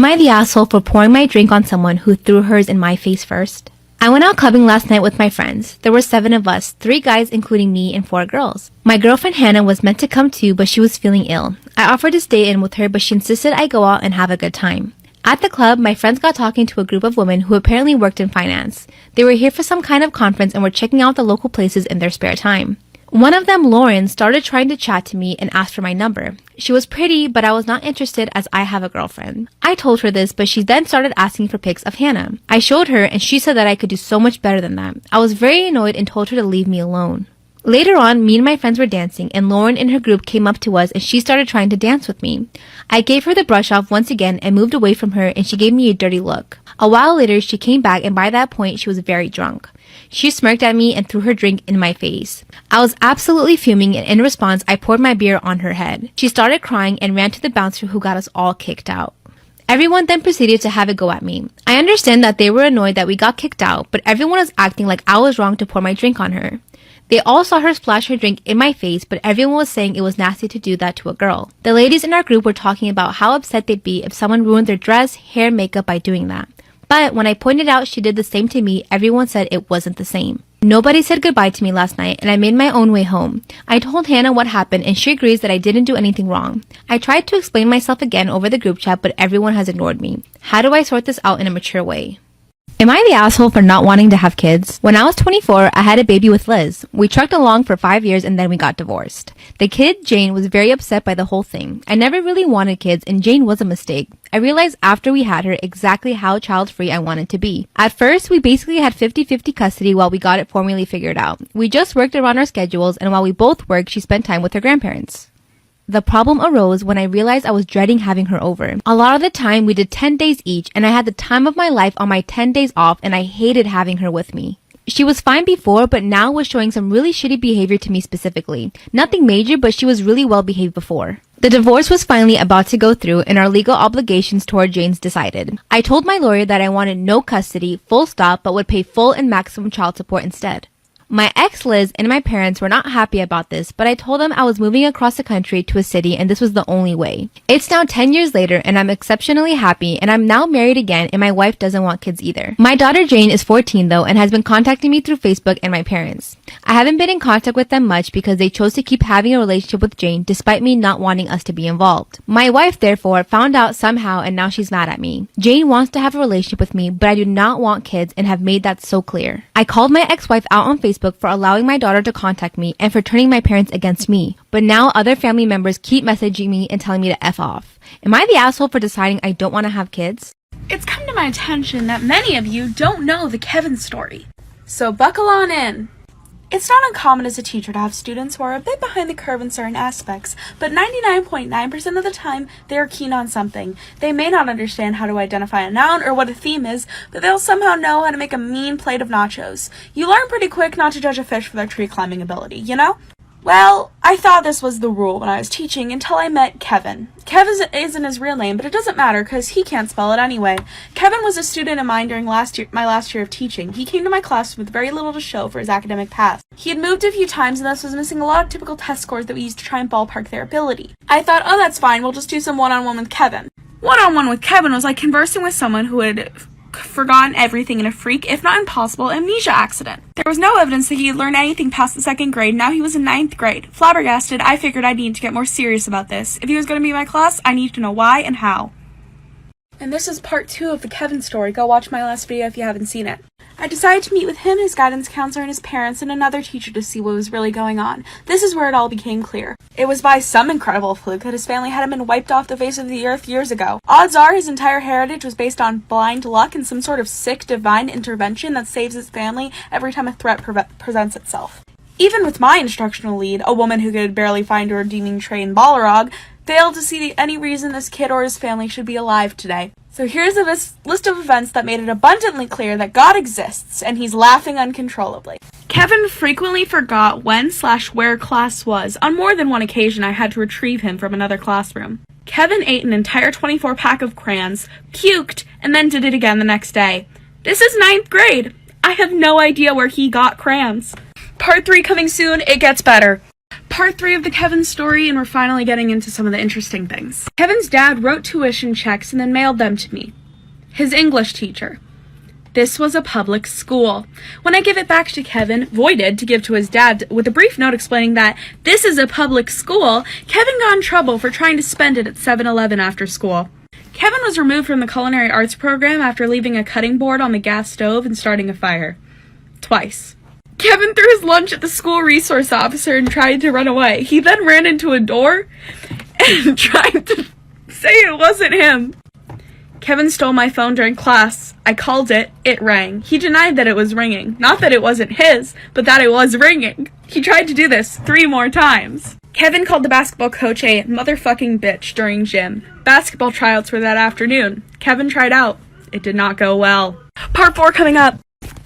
Am I the asshole for pouring my drink on someone who threw hers in my face first? I went out clubbing last night with my friends. There were 7 of us, 3 guys including me and 4 girls. My girlfriend Hannah was meant to come too, but she was feeling ill. I offered to stay in with her, but she insisted I go out and have a good time. At the club, my friends got talking to a group of women who apparently worked in finance. They were here for some kind of conference and were checking out the local places in their spare time. One of them, Lauren, started trying to chat to me and asked for my number. She was pretty, but I was not interested as I have a girlfriend. I told her this, but she then started asking for pics of Hannah. I showed her and she said that I could do so much better than that. I was very annoyed and told her to leave me alone. Later on, me and my friends were dancing and Lauren and her group came up to us and she started trying to dance with me. I gave her the brush off once again and moved away from her and she gave me a dirty look. A while later, she came back and by that point, she was very drunk. She smirked at me and threw her drink in my face. I was absolutely fuming and in response, I poured my beer on her head. She started crying and ran to the bouncer who got us all kicked out. Everyone then proceeded to have a go at me. I understand that they were annoyed that we got kicked out, but everyone was acting like I was wrong to pour my drink on her. They all saw her splash her drink in my face, but everyone was saying it was nasty to do that to a girl. The ladies in our group were talking about how upset they'd be if someone ruined their dress, hair, makeup by doing that. But when I pointed out she did the same to me, everyone said it wasn't the same. Nobody said goodbye to me last night and I made my own way home. I told Hannah what happened and she agrees that I didn't do anything wrong. I tried to explain myself again over the group chat, but everyone has ignored me. How do I sort this out in a mature way? Am I the asshole for not wanting to have kids? When I was 24, I had a baby with Liz. We trucked along for 5 years and then we got divorced. The kid, Jane, was very upset by the whole thing. I never really wanted kids and Jane was a mistake. I realized after we had her exactly how child-free I wanted to be. At first, we basically had 50-50 custody while we got it formally figured out. We just worked around our schedules and while we both worked, she spent time with her grandparents. The problem arose when I realized I was dreading having her over. A lot of the time, we did 10 days each, and I had the time of my life on my 10 days off, and I hated having her with me. She was fine before, but now was showing some really shitty behavior to me specifically. Nothing major, but she was really well behaved before. The divorce was finally about to go through, and our legal obligations toward Jane's decided. I told my lawyer that I wanted no custody, full stop, but would pay full and maximum child support instead. My ex Liz and my parents were not happy about this, but I told them I was moving across the country to a city and this was the only way. It's now 10 years later and I'm exceptionally happy and I'm now married again and my wife doesn't want kids either. My daughter Jane is 14 though and has been contacting me through Facebook and my parents. I haven't been in contact with them much because they chose to keep having a relationship with Jane despite me not wanting us to be involved. My wife therefore found out somehow and now she's mad at me. Jane wants to have a relationship with me but I do not want kids and have made that so clear. I called my ex-wife out on Facebook for allowing my daughter to contact me and for turning my parents against me. But now other family members keep messaging me and telling me to F off. Am I the asshole for deciding I don't want to have kids? It's come to my attention that many of you don't know the Kevin story. So buckle on in. It's not uncommon as a teacher to have students who are a bit behind the curve in certain aspects, but 99.9% of the time, they are keen on something. They may not understand how to identify a noun or what a theme is, but they'll somehow know how to make a mean plate of nachos. You learn pretty quick not to judge a fish for their tree climbing ability, you know? Well, I thought this was the rule when I was teaching until I met Kevin. Kevin isn't his real name, but it doesn't matter because he can't spell it anyway. Kevin was a student of mine during my last year of teaching. He came to my class with very little to show for his academic path. He had moved a few times and thus was missing a lot of typical test scores that we used to try and ballpark their ability. I thought, oh, that's fine, we'll just do some one-on-one with Kevin. One-on-one with Kevin was like conversing with someone who had forgotten everything in a freak, if not impossible, amnesia accident. There was no evidence that he had learned anything past the 2nd grade. Now he was in 9th grade. Flabbergasted, I figured I needed to get more serious about this. If he was going to be in my class, I needed to know why and how. And this is part 2 of the Kevin story. Go watch my last video if you haven't seen it. I decided to meet with him, his guidance counselor, and his parents, and another teacher to see what was really going on. This is where it all became clear. It was by some incredible fluke that his family hadn't been wiped off the face of the earth years ago. Odds are his entire heritage was based on blind luck and some sort of sick divine intervention that saves his family every time a threat presents itself. Even with my instructional lead, a woman who could barely find her redeeming trait in Balrog, failed to see any reason this kid or his family should be alive today. So here's a list of events that made it abundantly clear that God exists, and he's laughing uncontrollably. Kevin frequently forgot when/where class was. On more than one occasion, I had to retrieve him from another classroom. Kevin ate an entire 24-pack of crayons, puked, and then did it again the next day. This is 9th grade. I have no idea where he got crayons. Part 3 coming soon. It gets better. Part 3 of the Kevin story, and we're finally getting into some of the interesting things. Kevin's dad wrote tuition checks and then mailed them to me. His English teacher. This was a public school. When I give it back to Kevin, voided to give to his dad with a brief note explaining that this is a public school, Kevin got in trouble for trying to spend it at 7-Eleven after school. Kevin was removed from the culinary arts program after leaving a cutting board on the gas stove and starting a fire. Twice. Kevin threw his lunch at the school resource officer and tried to run away. He then ran into a door and tried to say it wasn't him. Kevin stole my phone during class. I called it. It rang. He denied that it was ringing. Not that it wasn't his, but that it was ringing. He tried to do this 3 more times. Kevin called the basketball coach a motherfucking bitch during gym. Basketball tryouts were that afternoon. Kevin tried out. It did not go well. Part 4 coming up.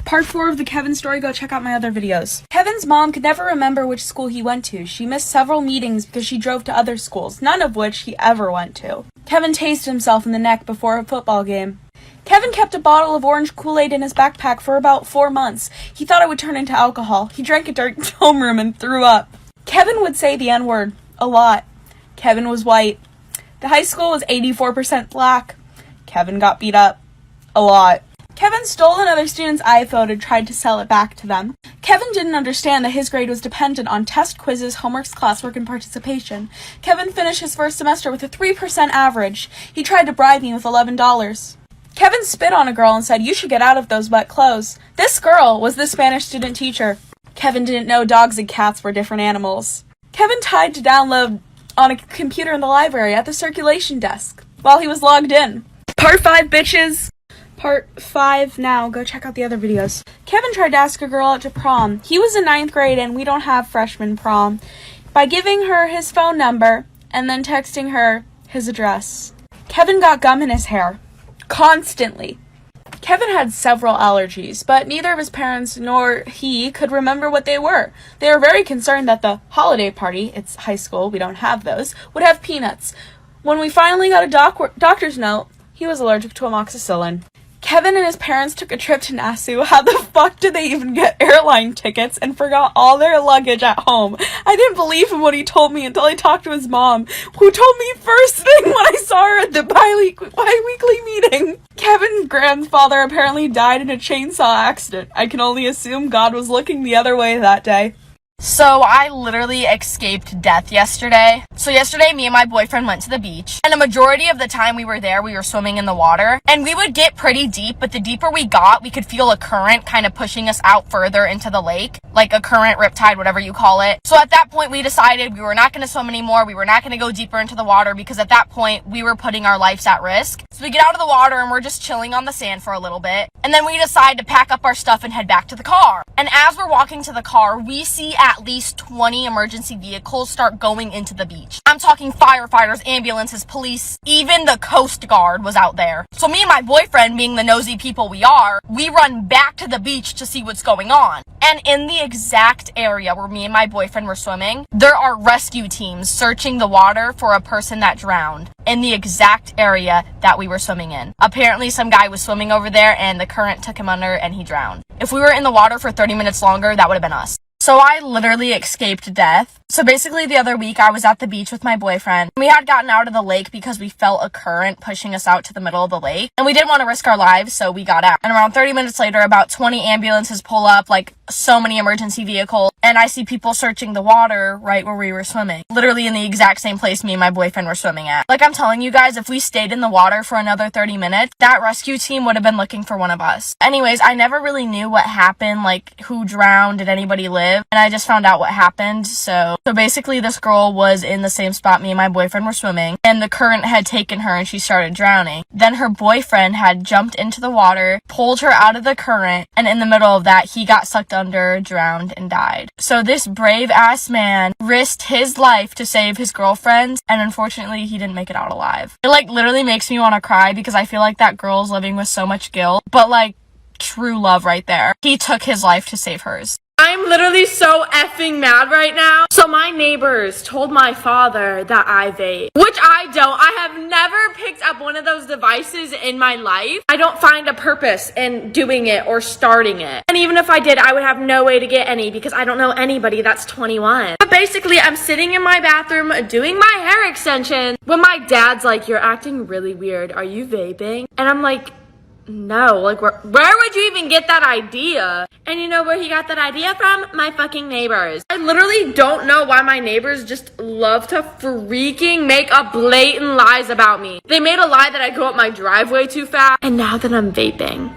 Part 4 of the Kevin story, go check out my other videos. Kevin's mom could never remember which school he went to. She missed several meetings because she drove to other schools, none of which he ever went to. Kevin tased himself in the neck before a football game. Kevin kept a bottle of orange Kool-Aid in his backpack for about 4 months. He thought it would turn into alcohol. He drank it during his homeroom and threw up. Kevin would say the N-word. A lot. Kevin was white. The high school was 84% black. Kevin got beat up. A lot. Kevin stole another student's iPhone and tried to sell it back to them. Kevin didn't understand that his grade was dependent on test quizzes, homeworks, classwork, and participation. Kevin finished his first semester with a 3% average. He tried to bribe me with $11. Kevin spit on a girl and said, "You should get out of those wet clothes." This girl was the Spanish student teacher. Kevin didn't know dogs and cats were different animals. Kevin tried to download on a computer in the library at the circulation desk while he was logged in. Part 5, bitches! Part 5 now. Go check out the other videos. Kevin tried to ask a girl out to prom. He was in 9th grade and we don't have freshman prom. By giving her his phone number and then texting her his address. Kevin got gum in his hair. Constantly. Kevin had several allergies, but neither of his parents nor he could remember what they were. They were very concerned that the holiday party, it's high school, we don't have those, would have peanuts. When we finally got a doctor's note, he was allergic to amoxicillin. Kevin and his parents took a trip to Nassau. How the fuck did they even get airline tickets and forgot all their luggage at home? I didn't believe him when he told me until I talked to his mom, who told me first thing when I saw her at the bi-weekly meeting. Kevin's grandfather apparently died in a chainsaw accident. I can only assume God was looking the other way that day. So I literally escaped death yesterday. So yesterday, me and my boyfriend went to the beach, and a majority of the time we were there, we were swimming in the water, and we would get pretty deep, but the deeper we got, we could feel a current kind of pushing us out further into the lake, like a current, riptide, whatever you call it. So at that point, we decided we were not going to swim anymore. We were not going to go deeper into the water because at that point, we were putting our lives at risk. So we get out of the water and we're just chilling on the sand for a little bit, and then we decide to pack up our stuff and head back to the car. And as we're walking to the car, we see at least 20 emergency vehicles start going into the beach. I'm talking firefighters, ambulances, police, even the Coast Guard was out there. So me and my boyfriend, being the nosy people we are, we run back to the beach to see what's going on. And in the exact area where me and my boyfriend were swimming, there are rescue teams searching the water for a person that drowned in the exact area that we were swimming in. Apparently some guy was swimming over there and the current took him under and he drowned. If we were in the water for 30 minutes longer, that would have been us. So I literally escaped death. So basically the other week I was at the beach with my boyfriend. We had gotten out of the lake because we felt a current pushing us out to the middle of the lake. And we didn't want to risk our lives, so we got out. And around 30 minutes later, about 20 ambulances pull up, like so many emergency vehicles. And I see people searching the water right where we were swimming. Literally in the exact same place me and my boyfriend were swimming at. Like I'm telling you guys, if we stayed in the water for another 30 minutes, that rescue team would have been looking for one of us. Anyways, I never really knew what happened, like who drowned, did anybody live? And I just found out what happened. So basically this girl was in the same spot me and my boyfriend were swimming, and the current had taken her and she started drowning. Then her boyfriend had jumped into the water, pulled her out of the current, and in the middle of that, he got sucked under, drowned, and died. So this brave ass man risked his life to save his girlfriend, and unfortunately he didn't make it out alive. It like literally makes me want to cry because I feel like that girl's living with so much guilt, but like true love right there. He took his life to save hers. I'm literally so effed effing mad right now. So my neighbors told my father that I vape, which I don't. I have never picked up one of those devices in my life. I don't find a purpose in doing it or starting it. And even if I did, I would have no way to get any because I don't know anybody that's 21. But basically, I'm sitting in my bathroom doing my hair extension when my dad's like, "You're acting really weird. Are you vaping?" And I'm like, no, like where would you even get that idea? And you know where he got that idea from? My fucking neighbors. I literally don't know why my neighbors just love to freaking make up blatant lies about me. They made a lie that I go up my driveway too fast, and now that I'm vaping.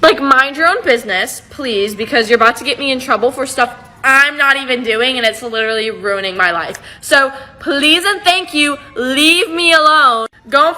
Like, mind your own business, please, because you're about to get me in trouble for stuff I'm not even doing, and it's literally ruining my life. So please and thank you, leave me alone. Go